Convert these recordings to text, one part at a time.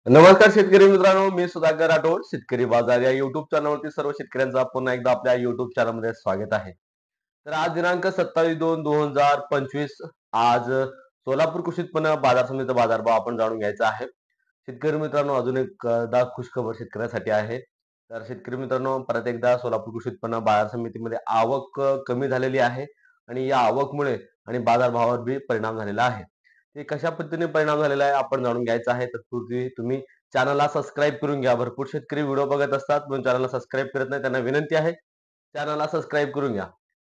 नमस्कार शेतकरी मित्रांनो, मी सुधाकर राठोड. शेतकरी बाजार या युट्यूब चॅनलवरती सर्व शेतकऱ्यांचा पुन्हा एकदा आपल्या युट्यूब चॅनलमध्ये स्वागत आहे. तर आज दिनांक 27/2/2025 आज सोलापूर कृषी उत्पन्न बाजार समितीचा बाजारभाव आपण जाणून घ्यायचा आहे. शेतकरी मित्रांनो, अजून एकदा खुशखबर शेतकऱ्यांसाठी आहे. तर शेतकरी मित्रांनो, परत एकदा सोलापूर कृषी उत्पन्न बाजार समितीमध्ये आवक कमी झालेली आहे आणि या आवकमुळे आणि बाजारभावावर बी परिणाम झालेला आहे. ते कशा पद्धतीने परिणाम झालेला आहे आपण जाणून घ्यायचं आहे. तत्पूर्वी तुम्ही चॅनलला सबस्क्राईब करून घ्या. भरपूर शेतकरी व्हिडिओ बघत असतात पण चॅनलला सबस्क्राईब करत नाही. त्यांना विनंती आहे, चॅनलला सबस्क्राईब करून घ्या.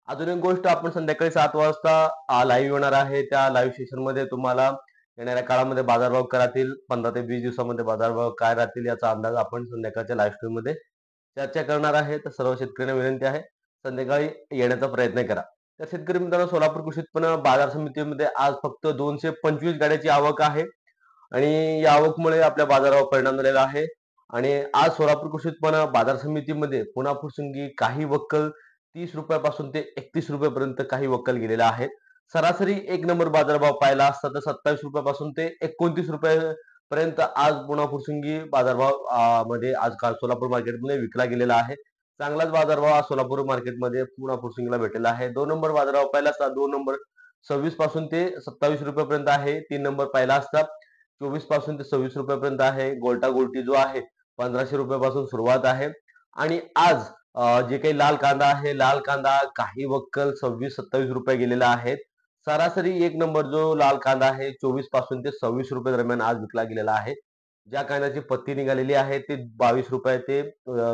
अजून एक गोष्ट, आपण संध्याकाळी 7 वाजता लाईव्ह येणार आहे. त्या लाईव्ह सेशनमध्ये तुम्हाला येणाऱ्या काळामध्ये बाजारभाव काय राहतील, 15 ते 20 दिवसामध्ये बाजारभाव काय राहतील याचा अंदाज आपण संध्याकाळच्या लाईव्ह स्ट्रीममध्ये चर्चा करणार आहे. तर सर्व शेतकऱ्यांना विनंती आहे, संध्याकाळी येण्याचा प्रयत्न करा. तर शेतकरी मित्रांनो, सोलापूर कृषी उत्पन्न बाजार समितीमध्ये आज फक्त 225 गाड्याची आवक आहे आणि या आवकमुळे आपल्या बाजारावर परिणाम झालेला आहे. आणि आज सोलापूर कृषी उत्पन्न बाजार समितीमध्ये पुन्हा फुरसंगी काही वक्कल 30 रुपयापासून ते 31 रुपयापर्यंत काही वक्कल गेलेले आहेत. सरासरी एक नंबर बाजारभाव पाहिला असता तर 27 रुपयापासून ते 29 रुपयापर्यंत आज पुन्हा फुरसंगी बाजारभाव मध्ये आज काल सोलापूर मार्केटमध्ये विकला गेलेला आहे. चांगलाच बाजारभाव आज सोलापूर मार्केटमध्ये पुन्हा फुरसंगीला भेटलेला आहे. 2 नंबर बाजारभाव पाहिला असता 2 नंबर 26 पासून ते 27 रुपयापर्यंत आहे. 3 नंबर पाहिला असता 24 पासून ते 26 रुपयापर्यंत आहे. गोल्टा गोल्टी जो आहे 1500 रुपयापासून सुरुवात आहे. आणि आज जे काही लाल कांदा आहे, लाल कांदा काही वक्कल 26-27 रुपये गेलेला आहे. सरासरी एक नंबर जो लाल कांदा आहे 24 पासून ते 26 रुपये दरम्यान आज विकला गेलेला आहे. ज्या कांद्याची पत्ती निघालेली आहे ते 22 रुपये ते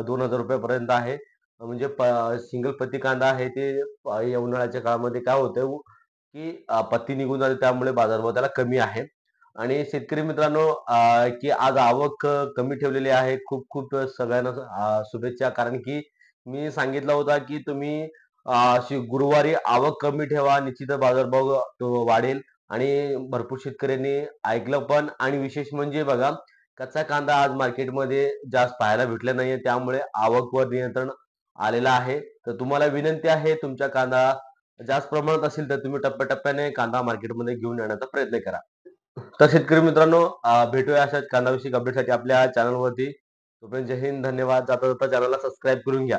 2000 रुपयापर्यंत आहे. म्हणजे सिंगल पत्ती कांदा आहे ते या उन्हाळ्याच्या काळामध्ये काय होतं की पत्ती निघून जाते, त्यामुळे बाजारभाव त्याला कमी आहे. आणि शेतकरी मित्रांनो, की आज आवक कमी ठेवलेली आहे. खूप खूप सगळ्यांना शुभेच्छा. कारण की मी सांगितलं होता की तुम्ही गुरुवारी आवक कमी ठेवा, निश्चितच बाजारभाव तो वाढेल. आणि भरपूर शेतकऱ्यांनी ऐकलं पण. आणि विशेष म्हणजे बघा, कच्चा कांदा आज मार्केटमध्ये जास्त पाहायला भेटला नाहीये, त्यामुळे आवकवर नियंत्रण आलेलं आहे. तर तुम्हाला विनंती आहे, तुमचा कांदा जास्त प्रमाणात असेल तर तुम्ही टप्प्याटप्प्याने कांदा मार्केटमध्ये घेऊन येण्याचा प्रयत्न करा. तर शेतकरी मित्रांनो, भेटूया अशाच कांदा विषयक अपडेटसाठी आपल्या चॅनलवरती. तोपर्यंत जय हिंद, धन्यवाद. जाता जाता चॅनलला सबस्क्राईब करून घ्या.